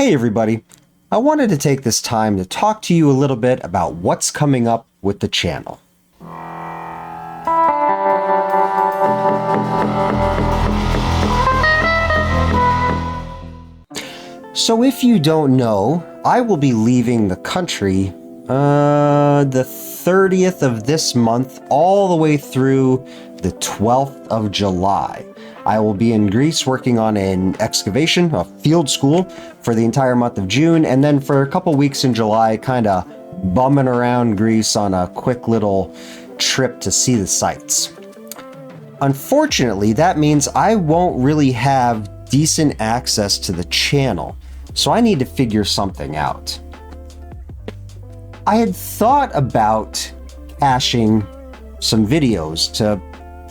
Hey everybody, I wanted to take this time to talk to you a little bit about what's coming up with the channel. So if you don't know, I will be leaving the country the 30th of this month all the way through the 12th of July. I will be in Greece working on an excavation, a field school, for the entire month of June, and then for a couple weeks in July, kind of bumming around Greece on a quick little trip to see the sights. Unfortunately, that means I won't really have decent access to the channel, so I need to figure something out. I had thought about caching some videos to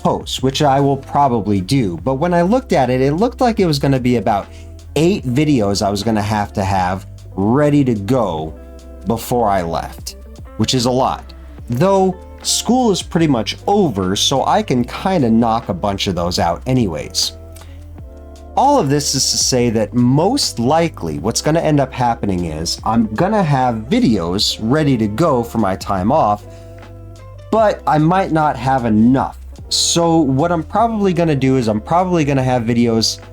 post, which I will probably do, but when I looked at it, it looked like it was going to be about 8 videos I was going to have ready to go before I left, which is a lot. Though school is pretty much over, so I can kind of knock a bunch of those out anyways. All of this is to say that most likely what's going to end up happening is I'm going to have videos ready to go for my time off, but I might not have enough. So what I'm probably going to do is I'm probably going to have videos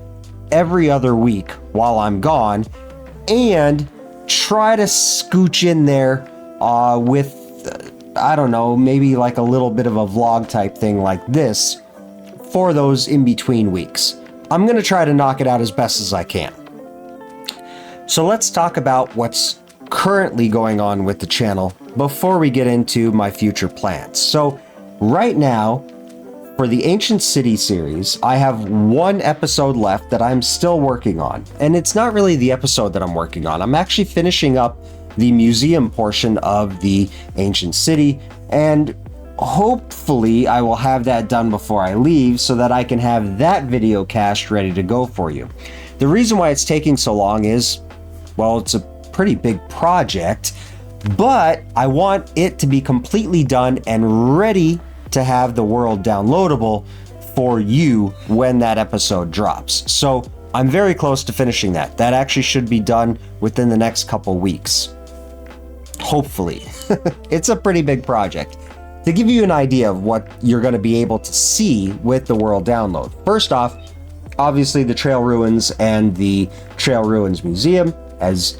every other week while I'm gone and try to scooch in there with, I don't know, maybe like a little bit of a vlog type thing like this for those in-between weeks. I'm going to try to knock it out as best as I can. So let's talk about what's currently going on with the channel before we get into my future plans. So right now, for the Ancient City series, I have 1 episode left that I'm still working on. And it's not really the episode that I'm working on. I'm actually finishing up the museum portion of the Ancient City, and hopefully I will have that done before I leave so that I can have that video cached ready to go for you. The reason why it's taking so long is, well, it's a pretty big project, but I want it to be completely done and ready to have the world downloadable for you when that episode drops. So I'm very close to finishing that. That actually should be done within the next couple weeks. Hopefully. It's a pretty big project. To give you an idea of what you're going to be able to see with the world download. First off, obviously the Trail Ruins and the Trail Ruins Museum, as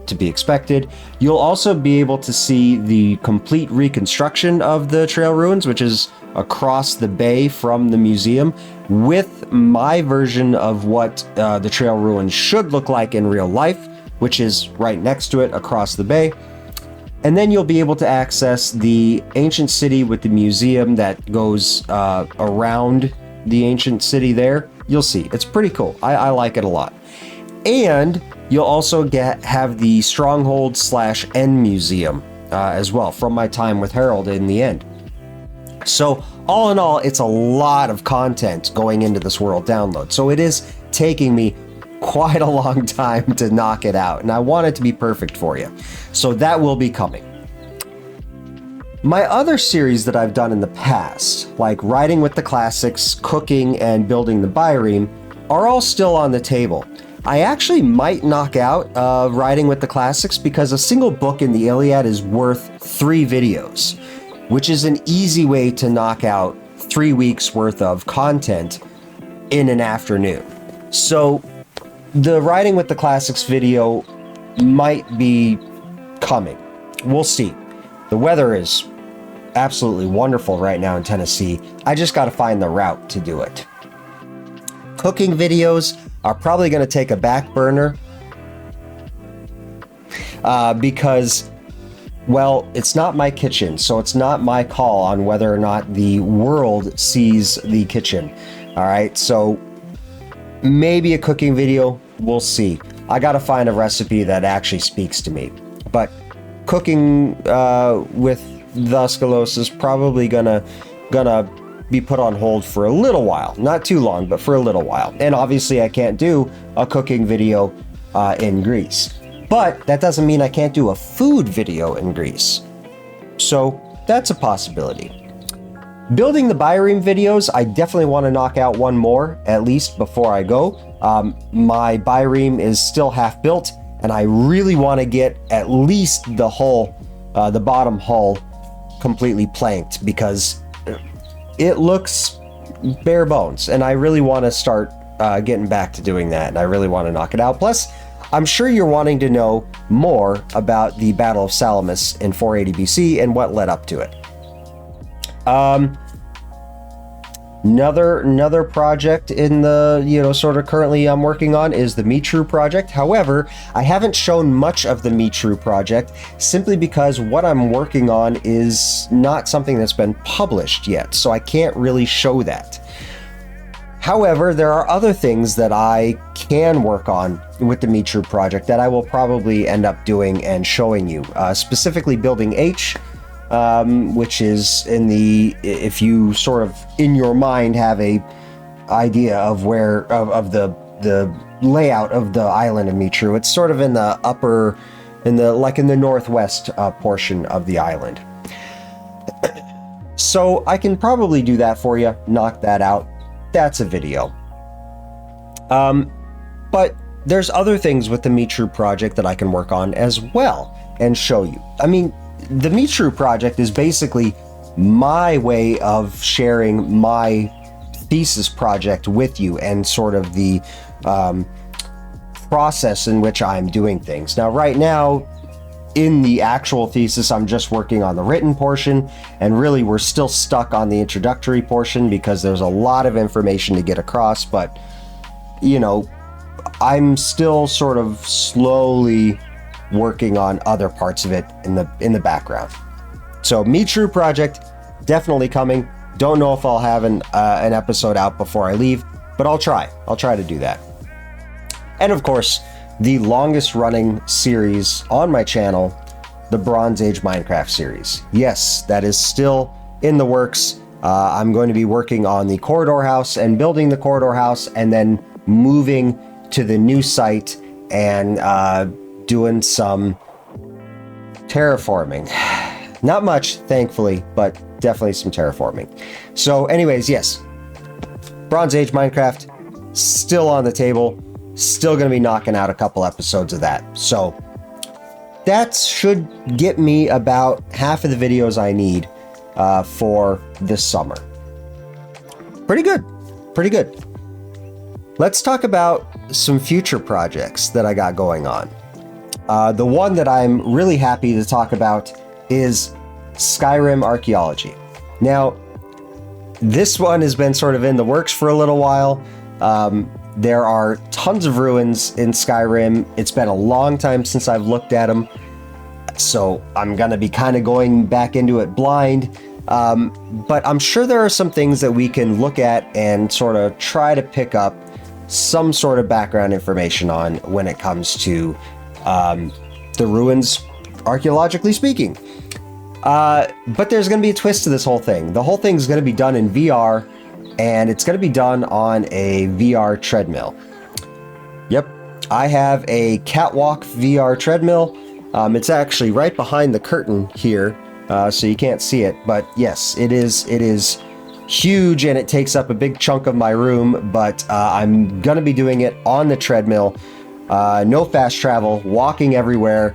to be expected. You'll also be able to see the complete reconstruction of the Trail Ruins, which is across the bay from the museum, with my version of what the Trail Ruins should look like in real life, which is right next to it across the bay. And then you'll be able to access the Ancient City with the museum that goes around the Ancient City there. You'll see, it's pretty cool. I like it a lot. And you'll also have the Stronghold / End Museum as well from my time with Harold in the end. So all in all, it's a lot of content going into this world download. So it is taking me quite a long time to knock it out, and I want it to be perfect for you. So that will be coming. My other series that I've done in the past, like Riding with the Classics, Cooking, and Building the Byreme, are all still on the table. I actually might knock out Riding with the Classics because a single book in the Iliad is worth 3 videos, which is an easy way to knock out 3 weeks worth of content in an afternoon. So the Riding with the Classics video might be coming. We'll see. The weather is absolutely wonderful right now in Tennessee. I just got to find the route to do it. Cooking videos are probably going to take a back burner because, well, it's not my kitchen, so it's not my call on whether or not the world sees the kitchen. All right, so maybe a cooking video, we'll see. I got to find a recipe that actually speaks to me. But cooking with the Uscalos is probably gonna be put on hold for a little while. Not too long, but for a little while. And obviously I can't do a cooking video in Greece. But that doesn't mean I can't do a food video in Greece. So that's a possibility. Building the Byreme videos, I definitely want to knock out one more, at least before I go. My Byreme is still half built, and I really want to get at least the hull, the bottom hull, completely planked, because it looks bare bones, and I really want to start getting back to doing that, and I really want to knock it out. Plus, I'm sure you're wanting to know more about the Battle of Salamis in 480 BC and what led up to it. Another project in the, sort of currently I'm working on is the Mitru project. However, I haven't shown much of the Mitru project simply because what I'm working on is not something that's been published yet, so I can't really show that. However, there are other things that I can work on with the Mitru project that I will probably end up doing and showing you, specifically building H, which is in the, if you sort of in your mind have a idea of where of the layout of the island of Mitru, it's sort of in the upper, in the northwest portion of the island. So I can probably do that for you, knock that out. That's a video. But there's other things with the Mitru project that I can work on as well and show you. I mean, the Mitru project is basically my way of sharing my thesis project with you and sort of the process in which I'm doing things. Now, right now, in the actual thesis, I'm just working on the written portion, and really we're still stuck on the introductory portion because there's a lot of information to get across, but I'm still sort of slowly working on other parts of it in the background. So Mitru project definitely coming. Don't know if I'll have an episode out before I leave, but I'll try to do that. And of course, the longest running series on my channel, the Bronze Age Minecraft series. Yes, that is still in the works. I'm going to be working on the corridor house and building the corridor house, and then moving to the new site and doing some terraforming. Not much, thankfully, but definitely some terraforming. So anyways, yes, Bronze Age Minecraft still on the table. Still going to be knocking out a couple episodes of that. So that should get me about half of the videos I need for this summer. Pretty good. Pretty good. Let's talk about some future projects that I got going on. The one that I'm really happy to talk about is Skyrim archaeology. Now, this one has been sort of in the works for a little while. There are tons of ruins in Skyrim. It's been a long time since I've looked at them, so I'm going to be kind of going back into it blind. But I'm sure there are some things that we can look at and sort of try to pick up some sort of background information on when it comes to the ruins, archaeologically speaking. But there's going to be a twist to this whole thing. The whole thing is going to be done in VR, and it's going to be done on a VR treadmill. Yep, I have a catwalk VR treadmill. It's actually right behind the curtain here, so you can't see it. But yes, it is huge, and it takes up a big chunk of my room. But I'm going to be doing it on the treadmill. No fast travel, walking everywhere,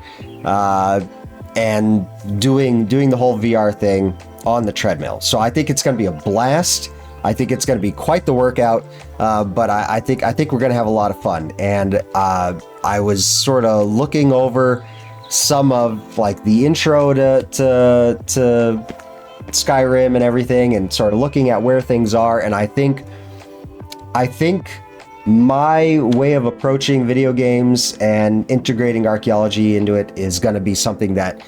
and doing the whole VR thing on the treadmill. So I think it's going to be a blast. I think it's going to be quite the workout, but I think we're going to have a lot of fun. And I was sort of looking over some of like the intro to Skyrim and everything, and sort of looking at where things are. And I think my way of approaching video games and integrating archaeology into it is going to be something that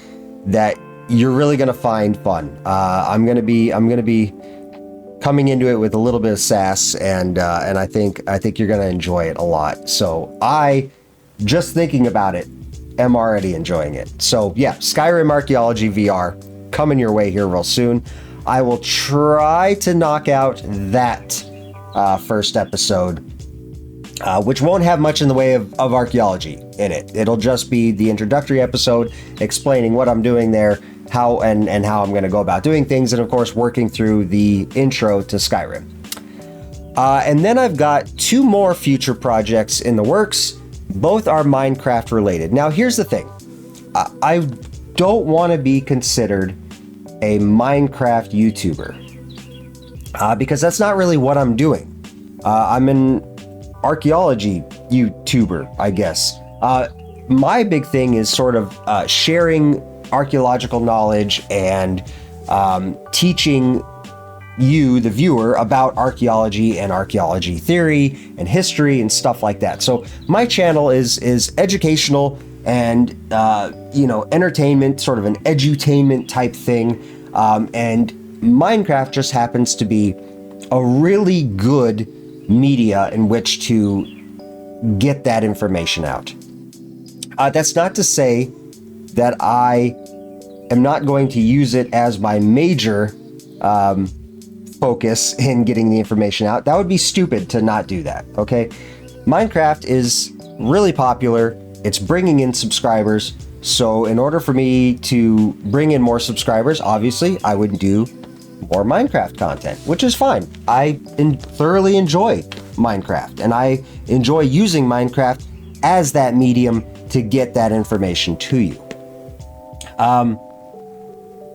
you're really going to find fun. I'm going to be coming into it with a little bit of sass, and I think you're going to enjoy it a lot. So I, just thinking about it, am already enjoying it. So yeah, Skyrim Archaeology VR coming your way here real soon. I will try to knock out that first episode, which won't have much in the way of archaeology in it. It'll just be the introductory episode explaining what I'm doing there, how I'm going to go about doing things, and of course working through the intro to Skyrim. And then I've got two more future projects in the works Both are Minecraft related. Now, here's the thing. I don't want to be considered a Minecraft YouTuber because that's not really what I'm doing. I'm an archaeology YouTuber, I guess. My big thing is sort of sharing archaeological knowledge and teaching you, the viewer, about archaeology and archaeology theory and history and stuff like that. So my channel is educational and entertainment, sort of an edutainment type thing. And Minecraft just happens to be a really good media in which to get that information out. That's not to say that I am not going to use it as my major focus in getting the information out. That would be stupid to not do that, okay? Minecraft is really popular. It's bringing in subscribers. So in order for me to bring in more subscribers, obviously, I would do more Minecraft content, which is fine. I thoroughly enjoy Minecraft, and I enjoy using Minecraft as that medium to get that information to you.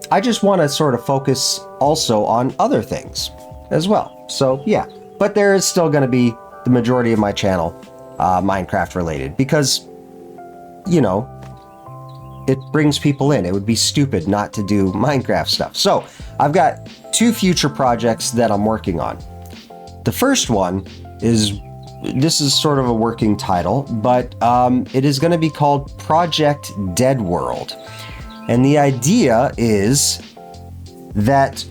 I just want to sort of focus also on other things as well. So yeah, but there is still going to be the majority of my channel Minecraft related because, it brings people in. It would be stupid not to do Minecraft stuff. So I've got 2 future projects that I'm working on. The first one is, this is sort of a working title, but it is going to be called Project Dead World. And the idea is that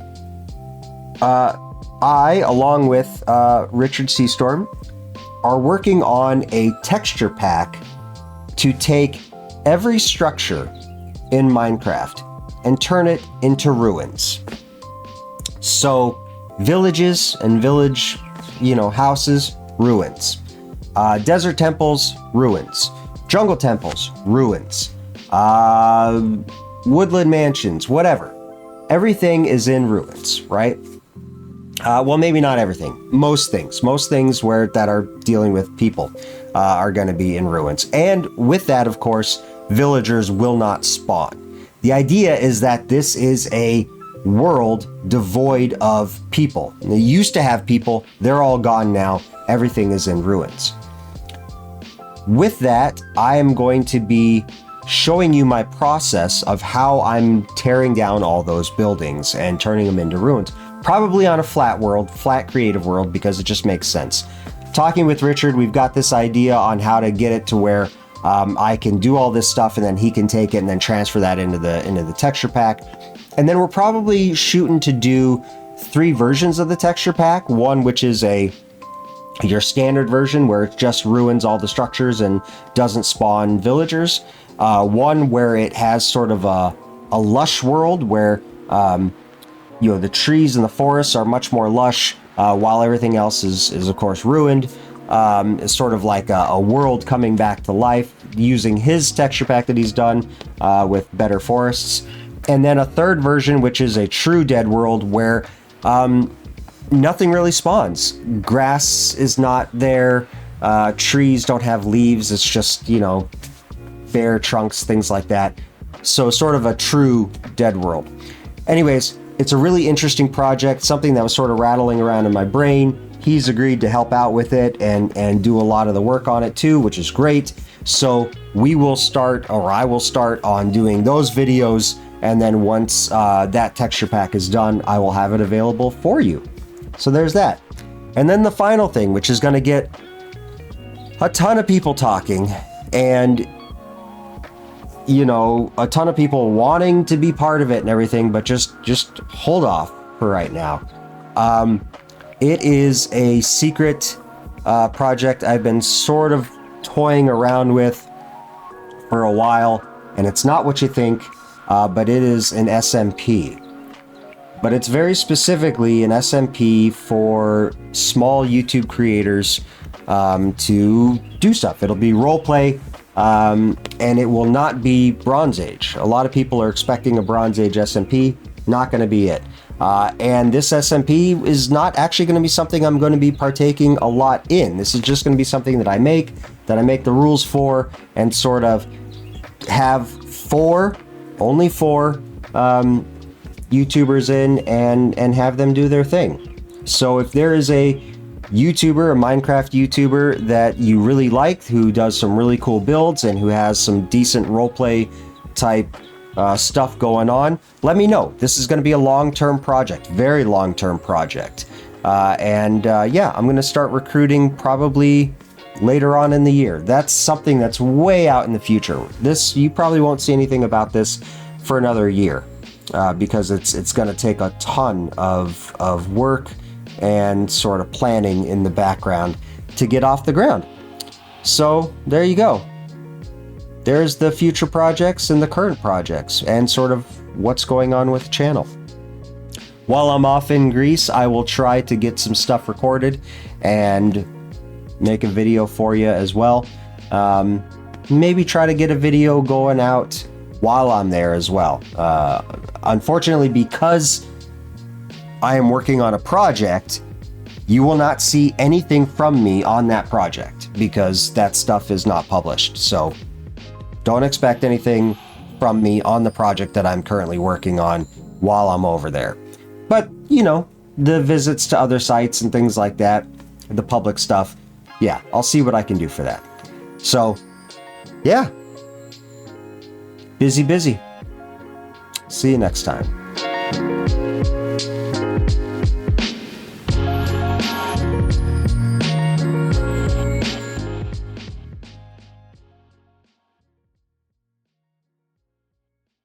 I, along with Richard Seastorm, are working on a texture pack to take every structure in Minecraft and turn it into ruins. So villages and village, houses, ruins. Desert temples, ruins. Jungle temples, ruins. Woodland mansions, whatever. Everything is in ruins, right? Well, maybe not everything. Most things that are dealing with people are going to be in ruins. And with that, of course, villagers will not spawn. The idea is that this is a world devoid of people. They used to have people. They're all gone now. Everything is in ruins. With that, I am going to be showing you my process of how I'm tearing down all those buildings and turning them into ruins. Probably on a flat creative world, because it just makes sense. Talking with Richard, we've got this idea on how to get it to where I can do all this stuff and then he can take it and then transfer that into the texture pack. And then we're probably shooting to do 3 versions of the texture pack. One which is your standard version where it just ruins all the structures and doesn't spawn villagers. One where it has sort of a lush world where the trees and the forests are much more lush while everything else is of course ruined. It's sort of like a world coming back to life using his texture pack that he's done with better forests. And then a third version, which is a true dead world where nothing really spawns. Grass is not there. Trees don't have leaves. It's just, bare trunks, things like that. So sort of a true dead world. Anyways, it's a really interesting project, something that was sort of rattling around in my brain. He's agreed to help out with it and do a lot of the work on it too, which is great. So I will start on doing those videos, and then once that texture pack is done, I will have it available for you. So there's that. And then the final thing, which is going to get a ton of people talking and a ton of people wanting to be part of it and everything, but just hold off for right now. It is a secret project I've been sort of toying around with for a while, and it's not what you think, but it is an SMP. But it's very specifically an SMP for small YouTube creators to do stuff. It'll be roleplay, and it will not be Bronze Age. A lot of people are expecting a Bronze Age SMP. Not going to be it. And this SMP is not actually going to be something I'm going to be partaking a lot in. This is just going to be something that I make the rules for, and sort of have only four YouTubers in, and have them do their thing. So if there is a YouTuber, a Minecraft YouTuber that you really like, who does some really cool builds and who has some decent roleplay type stuff going on, let me know. This is going to be a long-term project, very long-term project. Yeah, I'm going to start recruiting probably later on in the year. That's something that's way out in the future. You probably won't see anything about this for another year, because it's going to take a ton of work and sort of planning in the background to get off the ground. So there you go. There's the future projects and the current projects, and sort of what's going on with the channel. While I'm off in Greece, I will try to get some stuff recorded and make a video for you as well. Maybe try to get a video going out while I'm there as well. Unfortunately, because I am working on a project, you will not see anything from me on that project, because that stuff is not published. So don't expect anything from me on the project that I'm currently working on while I'm over there. But, you know, the visits to other sites and things like that, the public stuff, yeah, I'll see what I can do for that. So, yeah. Busy. See you next time.